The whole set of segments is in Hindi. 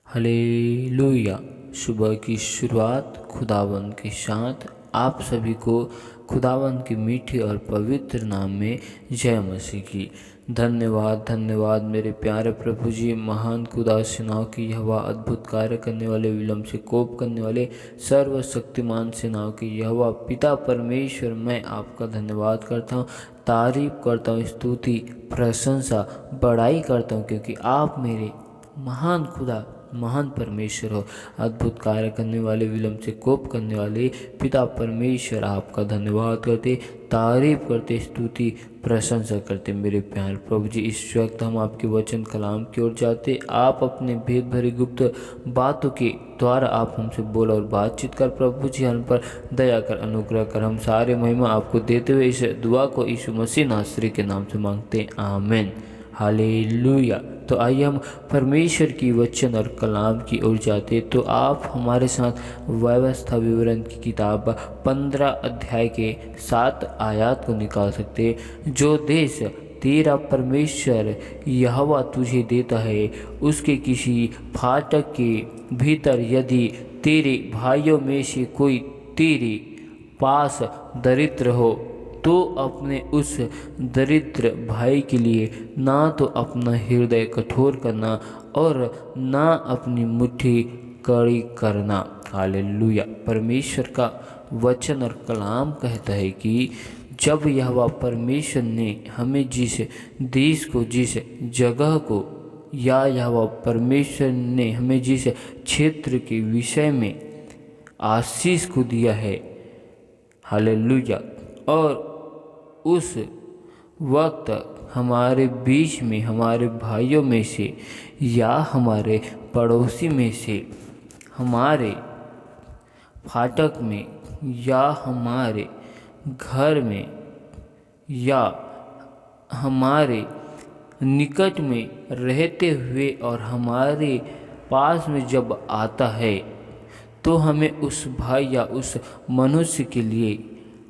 हालेलुया। सुबह की शुरुआत खुदावंद के साथ आप सभी को खुदावंद की मीठी और पवित्र नाम में जय मसीह की। धन्यवाद धन्यवाद मेरे प्यारे प्रभु जी। महान खुदा सेनाओं की यहोवा, अद्भुत कार्य करने वाले, विलम्ब से कोप करने वाले, सर्वशक्तिमान सेनाओं की यहोवा पिता परमेश्वर, मैं आपका धन्यवाद करता हूँ, तारीफ करता हूँ, स्तुति प्रशंसा बड़ाई करता हूँ, क्योंकि आप मेरे महान खुदा, महान परमेश्वर हो। अद्भुत कार्य करने वाले, विलम्ब से कोप करने वाले पिता परमेश्वर, आपका धन्यवाद करते, तारीफ करते, स्तुति प्रशंसा करते मेरे प्यार प्रभु जी। इस वक्त हम आपके वचन कलाम की ओर जाते। आप अपने भेद भरी गुप्त बातों के द्वारा आप हमसे बोल और बातचीत कर प्रभु जी। हम पर दया कर, अनुग्रह कर। हम सारे महिमा आपको देते हुए इस दुआ को यीशु मसीह नासरी के नाम से मांगते, आमीन। हालेलुया। तो आइए हम परमेश्वर की वचन और कलाम की ओर जाते। तो आप हमारे साथ व्यवस्था विवरण की किताब 15 अध्याय के 7 आयत को निकाल सकते। जो देश तेरा परमेश्वर यहोवा तुझे देता है, उसके किसी फाटक के भीतर यदि तेरे भाइयों में से कोई तेरे पास दरिद्र हो, तो अपने उस दरिद्र भाई के लिए ना तो अपना हृदय कठोर करना और ना अपनी मुट्ठी कड़ी करना। हालेलुया। परमेश्वर का वचन और कलाम कहता है कि जब यहोवा परमेश्वर ने हमें जिस देश को, जिस जगह को, या यहोवा परमेश्वर ने हमें जिस क्षेत्र के विषय में आशीष को दिया है, हालेलुया, और उस वक्त हमारे बीच में, हमारे भाइयों में से या हमारे पड़ोसी में से, हमारे फाटक में या हमारे घर में या हमारे निकट में रहते हुए और हमारे पास में जब आता है, तो हमें उस भाई या उस मनुष्य के लिए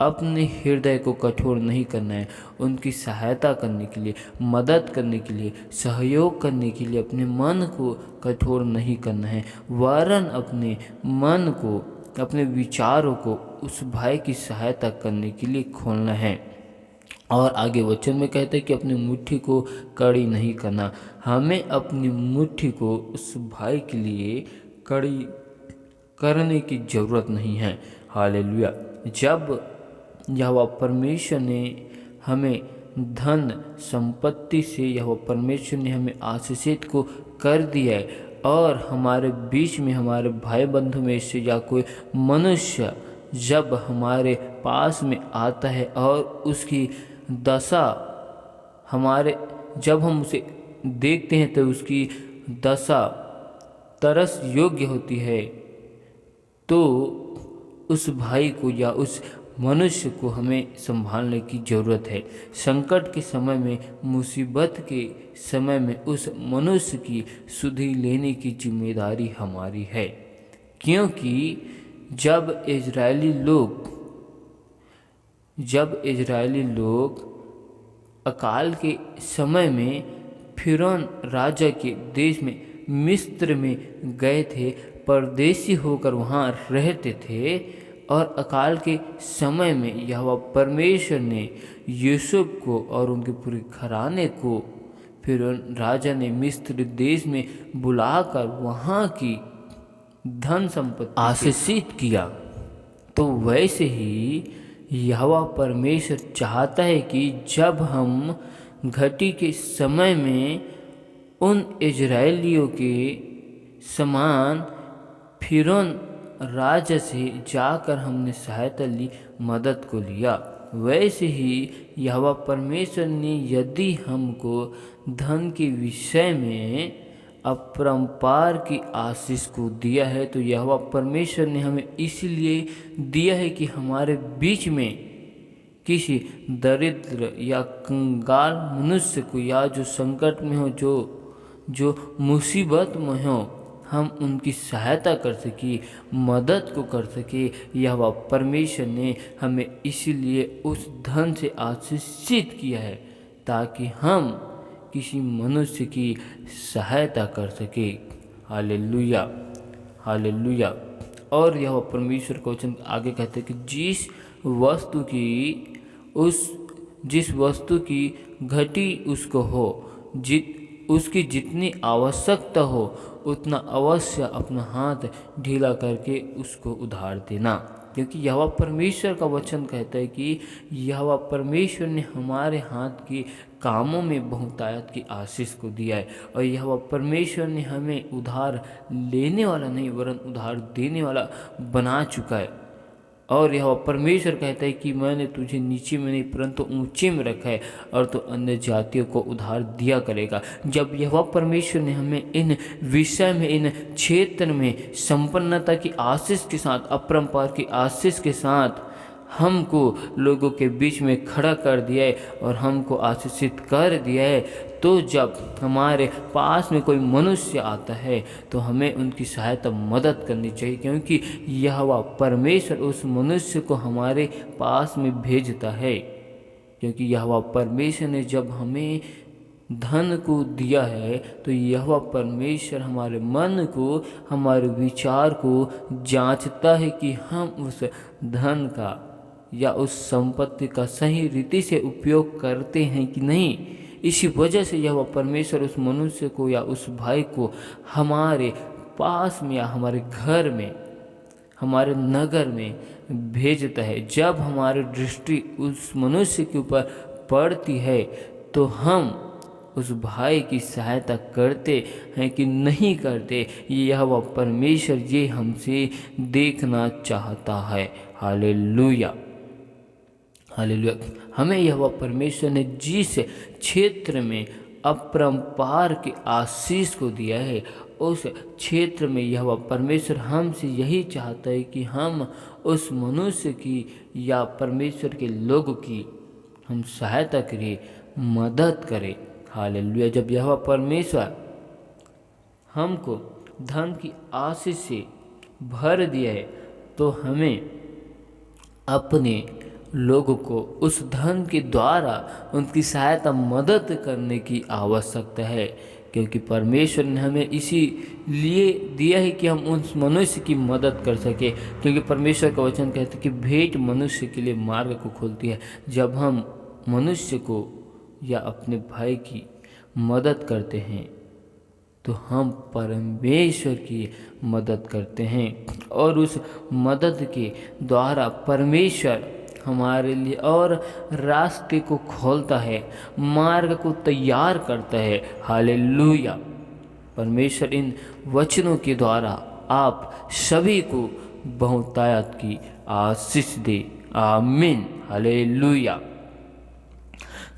अपने हृदय को कठोर नहीं करना है। उनकी सहायता करने के लिए, मदद करने के लिए, सहयोग करने के लिए अपने मन को कठोर नहीं करना है, वरन अपने मन को, अपने विचारों को उस भाई की सहायता करने के लिए खोलना है। और आगे वचन में कहते हैं कि अपनी मुट्ठी को कड़ी नहीं करना। हमें अपनी मुट्ठी को उस भाई के लिए कड़ी करने की ज़रूरत नहीं है। हालेलुया। जब यहोवा परमेश्वर ने हमें धन संपत्ति से, यहोवा परमेश्वर ने हमें आशीषित को कर दिया है, और हमारे बीच में हमारे भाई बंधु में से या कोई मनुष्य जब हमारे पास में आता है और उसकी दशा हमारे, जब हम उसे देखते हैं तो उसकी दशा तरस योग्य होती है, तो उस भाई को या उस मनुष्य को हमें संभालने की ज़रूरत है। संकट के समय में, मुसीबत के समय में उस मनुष्य की सुधि लेने की जिम्मेदारी हमारी है। क्योंकि जब इजरायली लोग अकाल के समय में फिरौन राजा के देश में, मिस्र में गए थे, परदेसी होकर वहाँ रहते थे, और अकाल के समय में यहोवा परमेश्वर ने यूसुफ को और उनके पूरे घराने को फिरौन राजा ने मिस्र देश में बुलाकर वहाँ की धन संपत्ति आशीषित किया। तो वैसे ही यहोवा परमेश्वर चाहता है कि जब हम घटी के समय में उन इजरायलियों के समान फिरौन राजा से जाकर हमने सहायता ली, मदद को लिया, वैसे ही यहोवा परमेश्वर ने यदि हमको धन के विषय में अपरंपार की आशीष को दिया है, तो यहोवा परमेश्वर ने हमें इसलिए दिया है कि हमारे बीच में किसी दरिद्र या कंगाल मनुष्य को, या जो संकट में हो, जो मुसीबत में हो, हम उनकी सहायता कर सके, मदद को कर सके। यहोवा परमेश्वर ने हमें इसलिए उस धन से आशीषित किया है, ताकि हम किसी मनुष्य की सहायता कर सके। Hallelujah, hallelujah. और यह परमेश्वर का वचन आगे कहते हैं कि जिस वस्तु की घटी उसको हो, उसकी जितनी आवश्यकता हो उतना अवश्य अपना हाथ ढीला करके उसको उधार देना। क्योंकि यहोवा परमेश्वर का वचन कहता है कि यहोवा परमेश्वर ने हमारे हाथ के कामों में बहुतायत की आशीष को दिया है, और यहोवा परमेश्वर ने हमें उधार लेने वाला नहीं वरन उधार देने वाला बना चुका है। और यह परमेश्वर कहता है कि मैंने तुझे नीचे में नहीं परंतु ऊंचे में रखा है, और तो अन्य जातियों को उधार दिया करेगा। जब यह परमेश्वर ने हमें इन विषय में, इन क्षेत्र में संपन्नता की आशीष के साथ, अपरंपार की आशीष के साथ हमको लोगों के बीच में खड़ा कर दिया है और हमको आशीषित कर दिया है, तो जब हमारे पास में कोई मनुष्य आता है तो हमें उनकी सहायता मदद करनी चाहिए, क्योंकि यहोवा परमेश्वर उस मनुष्य को हमारे पास में भेजता है। क्योंकि यहोवा परमेश्वर ने जब हमें धन को दिया है तो यहोवा परमेश्वर हमारे मन को, हमारे विचार को जांचता है कि हम उस धन का या उस संपत्ति का सही रीति से उपयोग करते हैं कि नहीं। इसी वजह से यह परमेश्वर उस मनुष्य को या उस भाई को हमारे पास में या हमारे घर में, हमारे नगर में भेजता है। जब हमारी दृष्टि उस मनुष्य के ऊपर पड़ती है तो हम उस भाई की सहायता करते हैं कि नहीं करते, यह परमेश्वर ये हमसे देखना चाहता है। Hallelujah, hallelujah. हमें यहोवा परमेश्वर ने जिस क्षेत्र में अपरंपार की आशीष को दिया है, उस क्षेत्र में यहोवा परमेश्वर हमसे यही चाहता है कि हम उस मनुष्य की या परमेश्वर के लोगों की हम सहायता करें, मदद करें। हालेलुया। जब यहोवा परमेश्वर हमको धन की आशीष से भर दिया है तो हमें अपने लोगों को उस धन के द्वारा उनकी सहायता मदद करने की आवश्यकता है। क्योंकि परमेश्वर ने हमें इसी लिए दिया है कि हम उस मनुष्य की मदद कर सके। क्योंकि परमेश्वर का वचन कहता है कि भेंट मनुष्य के लिए मार्ग को खोलती है। जब हम मनुष्य को या अपने भाई की मदद करते हैं तो हम परमेश्वर की मदद करते हैं, और उस मदद के द्वारा परमेश्वर हमारे लिए और रास्ते को खोलता है, मार्ग को तैयार करता है। हालेलुया। परमेश्वर इन वचनों के द्वारा आप सभी को बहुतायत की आशीष दे। आमीन। हालेलुया।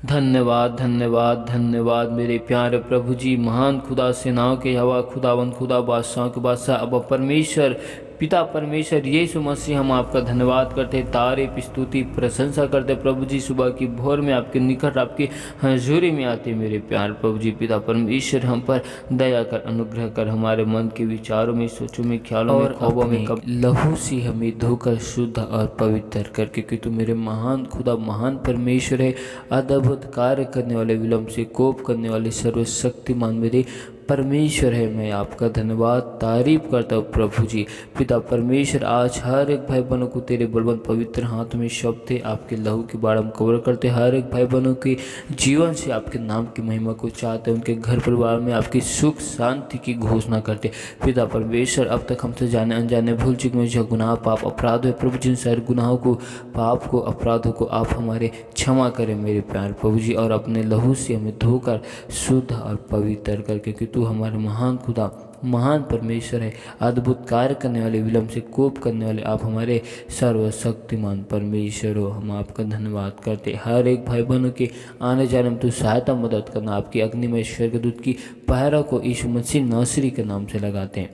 धन्यवाद, धन्यवाद, धन्यवाद मेरे प्यारे प्रभु जी, महान खुदा, सेनाओं के यहोवा, खुदावंद, खुदा, बादशाह के बादशाह, अब परमेश्वर पिता परमेश्वर यीशु मसीह, हम आपका धन्यवाद करते, तारीफ, स्तुति, प्रशंसा करते प्रभु जी। सुबह की भोर में आपके निकट, आपकी हजूरी में आते मेरे प्यार प्रभु जी। पिता परमेश्वर हम पर दया कर, अनुग्रह कर, हमारे मन के विचारों में, सोचों में, ख्यालों में, ख्वाबों में लहू से हमें धोकर शुद्ध और पवित्र कर, क्योंकि तू मेरे महान खुदा, महान परमेश्वर है, अद्भुत कार्य करने वाले, विलम्ब से कोप करने वाले, सर्वशक्तिमान मेरे परमेश्वर है। मैं आपका धन्यवाद तारीफ करता हूँ प्रभु जी। पिता परमेश्वर, आज हर एक भाई बहनों को तेरे बलवंत पवित्र हाथ में शब्द आपके लहू के बाढ़ हम कवर करते, हर एक भाई बहनों के जीवन से आपके नाम की महिमा को चाहते, उनके घर परिवार में आपकी सुख शांति की घोषणा करते। पिता परमेश्वर, अब तक हमसे जाने अनजाने भूल चुके में जो गुनाह पाप अपराध है प्रभु, जिन सारे गुनाहों को, पाप को, अपराधों को आप हमारे क्षमा करें मेरे प्यार प्रभु जी, और अपने लहू से हमें धोकर शुद्ध और पवित्र करके, क्योंकि तू हमारे महान खुदा, महान परमेश्वर है, अद्भुत कार्य करने वाले, विलम्ब से कोप करने वाले, आप हमारे सर्वशक्तिमान परमेश्वर हो। हम आपका धन्यवाद करते, हर एक भाई बहनों के आने जाने में तू सहायता मदद करना, आपकी अग्निमय स्वर्गदूत की पहरा को यीशु मसीह नासरी के नाम से लगाते हैं।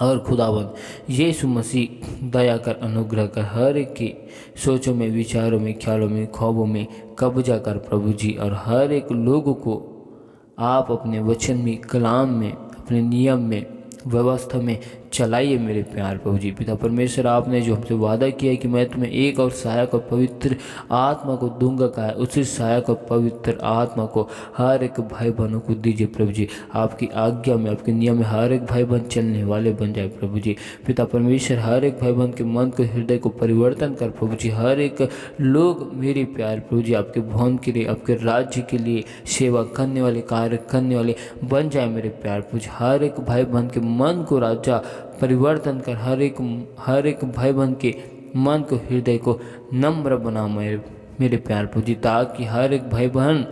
और खुदावंद यीशु मसीह, दया कर, अनुग्रह कर, हर एक की सोचों में, विचारों में, ख्यालों में, ख्वाबों में कब्जा कर प्रभु जी, और हर एक लोगों को आप अपने वचन में, कलाम में, अपने नियम में, व्यवस्था में चलाइए मेरे प्यार प्रभु जी। पिता परमेश्वर, आपने जो हमसे वादा किया है कि मैं तुम्हें एक और सहायक और पवित्र आत्मा को दूंगा कहा है, उसी सहायक और पवित्र आत्मा को हर एक भाई बहनों को दीजिए प्रभु जी। आपकी आज्ञा में, आपके नियम में हर एक भाई बहन चलने वाले बन जाए प्रभु जी। पिता परमेश्वर, हर एक भाई बहन के मन को, हृदय को परिवर्तन कर प्रभु जी। हर एक लोग मेरे प्यार प्रभु जी आपके भवन के लिए, आपके राज्य के लिए सेवा करने वाले, कार्य करने वाले बन जाए मेरे प्यार प्रभु जी। हर एक भाई बहन के मन को राजा परिवर्तन कर, हर एक भाई बहन के मन को, हृदय को नम्र बना मेरे प्यार प्रभु जी, ताकि हर एक भाई बहन,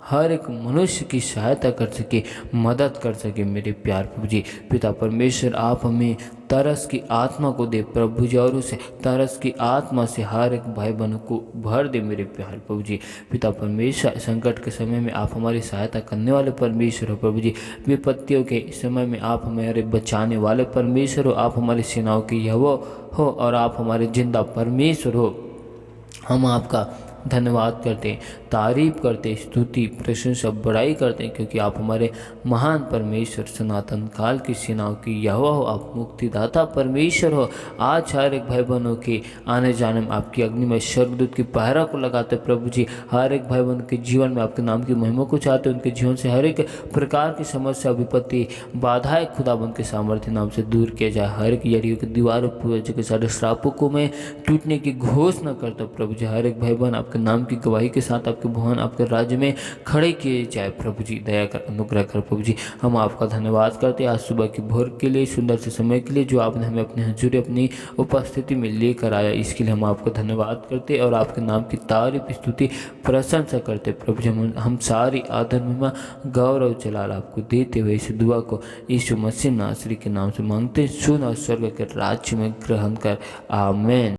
हर एक मनुष्य की सहायता कर सके, मदद कर सके मेरे प्यार प्रभु जी। पिता परमेश्वर, आप हमें तरस की आत्मा को दे प्रभु जी, और उसे तरस की आत्मा से हर एक भाई बहनों को भर दे मेरे प्यार प्रभु जी। पिता परमेश्वर, संकट के समय में आप हमारी सहायता करने वाले परमेश्वर हो प्रभु जी। विपत्तियों के समय में आप हमारे बचाने वाले परमेश्वर हो। आप हमारी सेनाओं के यहोवा हो और आप हमारे जिंदा परमेश्वर हो। हम आपका धन्यवाद करते हैं, तारीफ करते, स्तुति, प्रशंसा, बड़ाई करते हैं, क्योंकि आप हमारे महान परमेश्वर, सनातन काल की सेनाओं की यहोवा हो। आप मुक्तिदाता परमेश्वर हो। आज हर एक भाई बहनों के आने जाने में आपकी अग्नि में स्वर्गदूत की पहरा को लगाते प्रभु जी। हर एक भाई बहन के जीवन में आपके नाम की महिमा को चाहते, उनके जीवन से हर एक प्रकार की समस्या, विपत्ति, बाधाएं खुदाबंद के सामर्थ्य नाम से दूर किया जाए। हर एक यरीहो की दीवारों, पूर्वजों के सारे श्रापों को मैं टूटने की घोषणा करता प्रभु जी। हर एक भाई बहन आपके नाम की गवाही के साथ आपके भवन, आपके राज्य में खड़े किए जाए प्रभु जी। दया कर, अनुग्रह कर प्रभु जी। हम आपका धन्यवाद करते हैं आज सुबह की भोर के लिए, सुंदर से समय के लिए जो आपने हमें अपने हजूरी, अपनी उपस्थिति में लेकर आया, इसके लिए हम आपका धन्यवाद करते और आपके नाम की तारीफ, स्तुति, प्रशंसा करते प्रभु जी। हम सारी आदर, महिमा, गौरव, जलाल आपको देते हुए इस दुआ को यीशु मसीह नासरी के नाम से मांगते, सुन और स्वर्ग के राज्य में ग्रहण कर, आमीन।